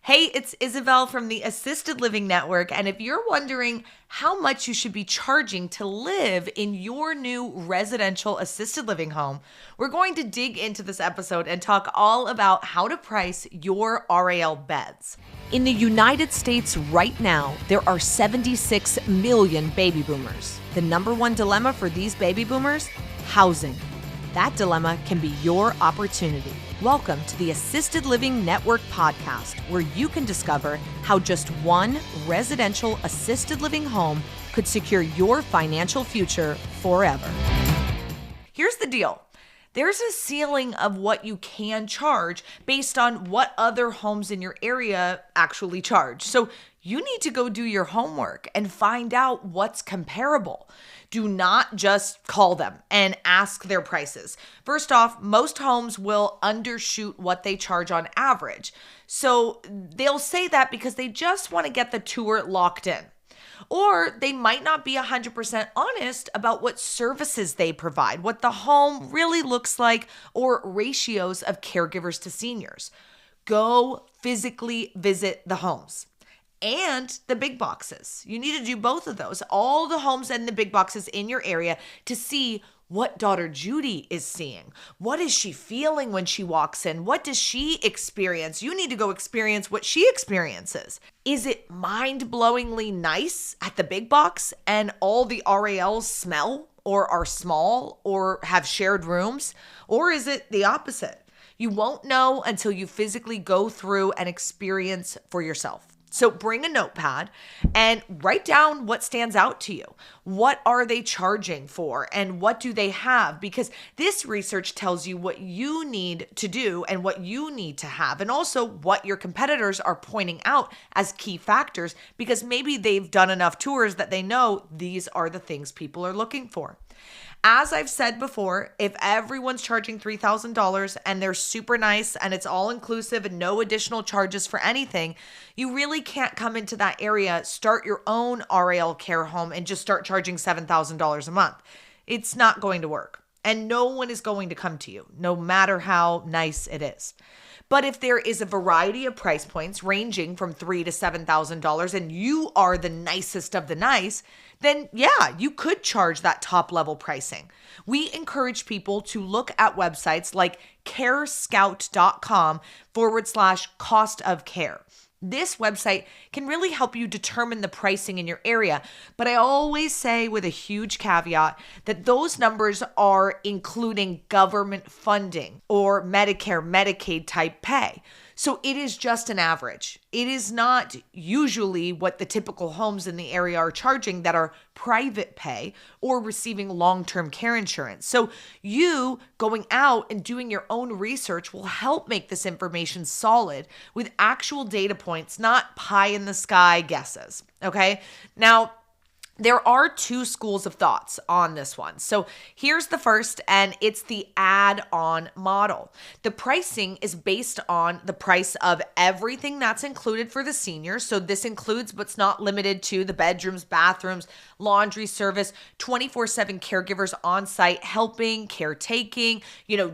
Hey, it's Isabelle from the Assisted Living Network, and if you're wondering how much you should be charging to live in your new residential assisted living home, we're going to dig into this episode and talk all about how to price your RAL beds. In the United States right now, there are 76 million baby boomers. The number one dilemma for these baby boomers? Housing. That dilemma can be your opportunity. Welcome to the Assisted Living Network podcast, where you can discover how just one residential assisted living home could secure your financial future forever. Here's the deal. There's a ceiling of what you can charge based on what other homes in your area actually charge. So you need to go do your homework and find out what's comparable. Do not just call them and ask their prices. First off, most homes will undershoot what they charge on average. So they'll say that because they just want to get the tour locked in. Or they might not be 100% honest about what services they provide, what the home really looks like, or ratios of caregivers to seniors. Go physically visit the homes. And the big boxes. You need to do both of those. All the homes and the big boxes in your area to see what daughter Judy is seeing. What is she feeling when she walks in? What does she experience? You need to go experience what she experiences. Is it mind-blowingly nice at the big box and all the RALs smell or are small or have shared rooms? Or is it the opposite? You won't know until you physically go through and experience for yourself. So bring a notepad and write down what stands out to you. What are they charging for and what do they have? Because this research tells you what you need to do and what you need to have, and also what your competitors are pointing out as key factors, because maybe they've done enough tours that they know these are the things people are looking for. As I've said before, if everyone's charging $3,000 and they're super nice and it's all inclusive and no additional charges for anything, you really can't come into that area, start your own RAL care home and just start charging $7,000 a month. It's not going to work. And no one is going to come to you, no matter how nice it is. But if there is a variety of price points ranging from $3,000 to $7,000 and you are the nicest of the nice, then yeah, you could charge that top level pricing. We encourage people to look at websites like carescout.com/cost of care. This website can really help you determine the pricing in your area. But I always say with a huge caveat that those numbers are including government funding or Medicare, Medicaid type pay. So it is just an average. It is not usually what the typical homes in the area are charging that are private pay or receiving long-term care insurance. So you going out and doing your own research will help make this information solid with actual data points, not pie in the sky guesses. Okay? Now, there are two schools of thoughts on this one. So here's the first, and it's the add-on model. The pricing is based on the price of everything that's included for the senior. So this includes, but's not limited to, the bedrooms, bathrooms, laundry service, 24/7 caregivers on site helping, caretaking,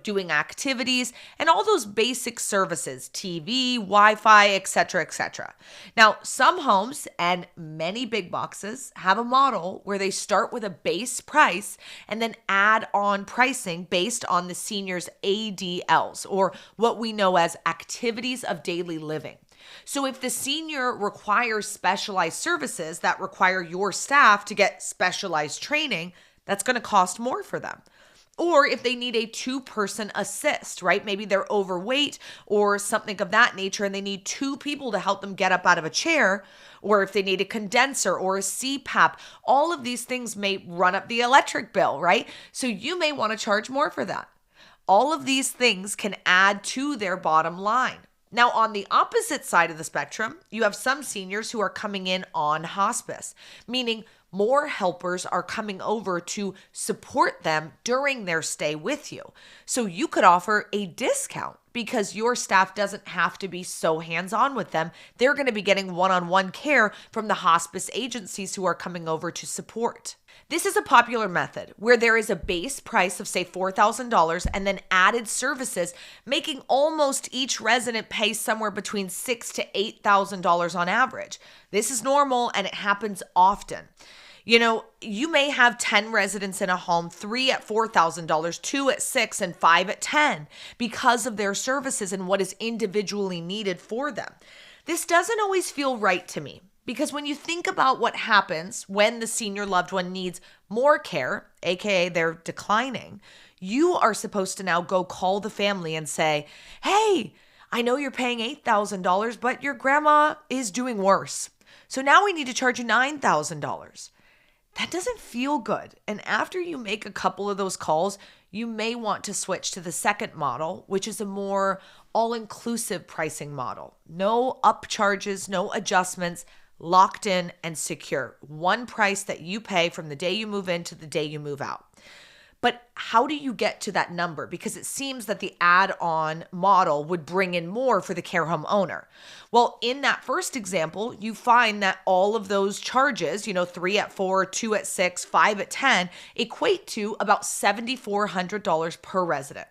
doing activities, and all those basic services, TV, Wi-Fi, etc., etc. Now, some homes and many big boxes have a model where they start with a base price and then add on pricing based on the senior's ADLs, or what we know as activities of daily living. So if the senior requires specialized services that require your staff to get specialized training, that's going to cost more for them. Or if they need a two-person assist, right? Maybe they're overweight or something of that nature and they need two people to help them get up out of a chair, or if they need a condenser or a CPAP, all of these things may run up the electric bill, right? So you may want to charge more for that. All of these things can add to their bottom line. Now, on the opposite side of the spectrum, you have some seniors who are coming in on hospice, meaning more helpers are coming over to support them during their stay with you. So you could offer a discount because your staff doesn't have to be so hands-on with them. They're going to be getting one-on-one care from the hospice agencies who are coming over to support. This is a popular method where there is a base price of, say, $4,000 and then added services, making almost each resident pay somewhere between $6,000 to $8,000 on average. This is normal and it happens often. You may have 10 residents in a home, 3 at $4,000, 2 at $6,000, and 5 at $10,000 because of their services and what is individually needed for them. This doesn't always feel right to me because when you think about what happens when the senior loved one needs more care, aka they're declining, you are supposed to now go call the family and say, hey, I know you're paying $8,000, but your grandma is doing worse. So now we need to charge you $9,000. That doesn't feel good. And after you make a couple of those calls, you may want to switch to the second model, which is a more all-inclusive pricing model. No upcharges, no adjustments, locked in and secure. One price that you pay from the day you move in to the day you move out. But how do you get to that number? Because it seems that the add-on model would bring in more for the care home owner. Well, in that first example, you find that all of those charges, 3 at 4, 2 at 6, 5 at 10, equate to about $7,400 per resident.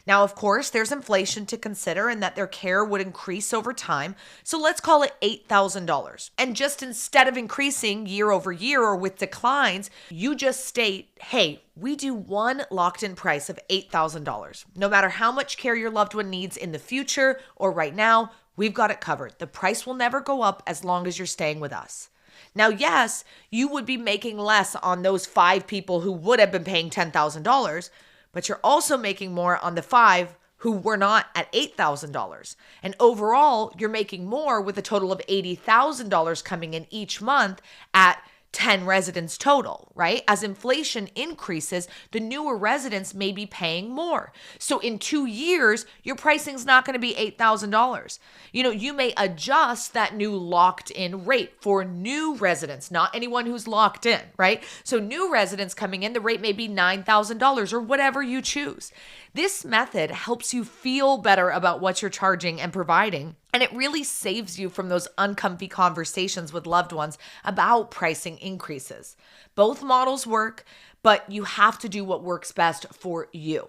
Now, of course, there's inflation to consider and that their care would increase over time. So let's call it $8,000. And just instead of increasing year over year or with declines, you just state, hey, we do one locked-in price of $8,000. No matter how much care your loved one needs in the future or right now, we've got it covered. The price will never go up as long as you're staying with us. Now, yes, you would be making less on those 5 people who would have been paying $10,000, but you're also making more on the 5 who were not at $8,000. And overall, you're making more with a total of $80,000 coming in each month at 10 residents total, right? As inflation increases, the newer residents may be paying more. So in 2 years, your pricing is not going to be $8,000. You may adjust that new locked in rate for new residents, not anyone who's locked in, right? So new residents coming in, the rate may be $9,000 or whatever you choose. This method helps you feel better about what you're charging and providing. And it really saves you from those uncomfy conversations with loved ones about pricing increases. Both models work, but you have to do what works best for you.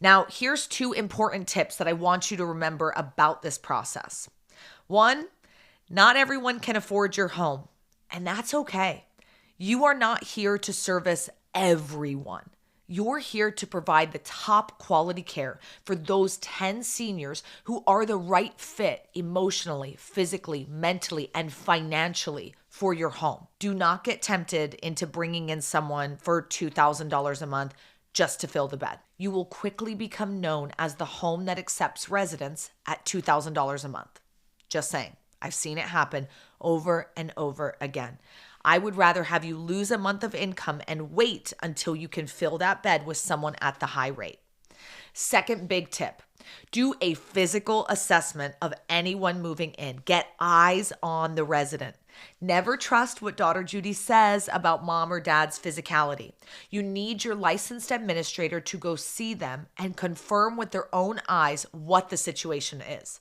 Now, here's 2 important tips that I want you to remember about this process. 1, not everyone can afford your home, and that's okay. You are not here to service everyone. You're here to provide the top quality care for those 10 seniors who are the right fit emotionally, physically, mentally, and financially for your home. Do not get tempted into bringing in someone for $2,000 a month just to fill the bed. You will quickly become known as the home that accepts residents at $2,000 a month. Just saying. I've seen it happen over and over again. I would rather have you lose a month of income and wait until you can fill that bed with someone at the high rate. Second big tip, do a physical assessment of anyone moving in. Get eyes on the resident. Never trust what daughter Judy says about mom or dad's physicality. You need your licensed administrator to go see them and confirm with their own eyes what the situation is.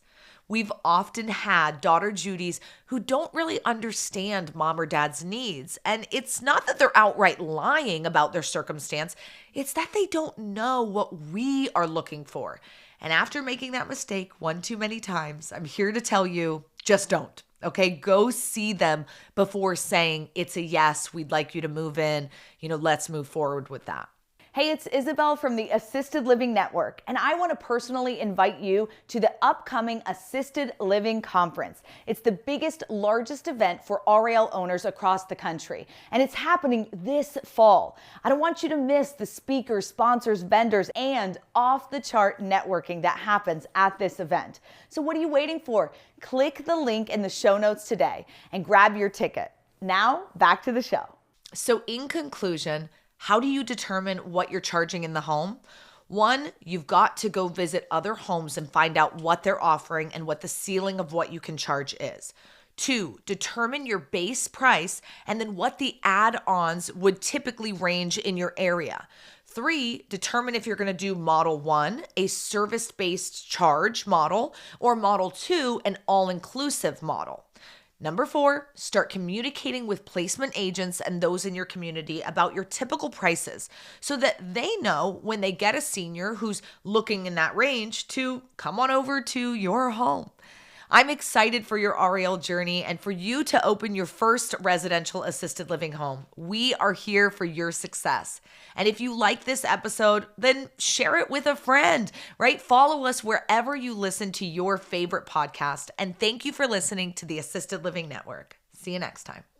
We've often had daughter Judys who don't really understand mom or dad's needs. And it's not that they're outright lying about their circumstance. It's that they don't know what we are looking for. And after making that mistake one too many times, I'm here to tell you, just don't. Okay, go see them before saying it's a yes, we'd like you to move in. Let's move forward with that. Hey, it's Isabelle from the Assisted Living Network, and I want to personally invite you to the upcoming Assisted Living Conference. It's the biggest, largest event for RAL owners across the country, and it's happening this fall. I don't want you to miss the speakers, sponsors, vendors, and off-the-chart networking that happens at this event. So what are you waiting for? Click the link in the show notes today and grab your ticket. Now, back to the show. So in conclusion, how do you determine what you're charging in the home? 1, you've got to go visit other homes and find out what they're offering and what the ceiling of what you can charge is. 2, determine your base price and then what the add-ons would typically range in your area. 3, determine if you're going to do model 1, a service-based charge model, or model 2, an all-inclusive model. Number 4, start communicating with placement agents and those in your community about your typical prices so that they know when they get a senior who's looking in that range to come on over to your home. I'm excited for your RAL journey and for you to open your first residential assisted living home. We are here for your success. And if you like this episode, then share it with a friend, right? Follow us wherever you listen to your favorite podcast. And thank you for listening to the Assisted Living Network. See you next time.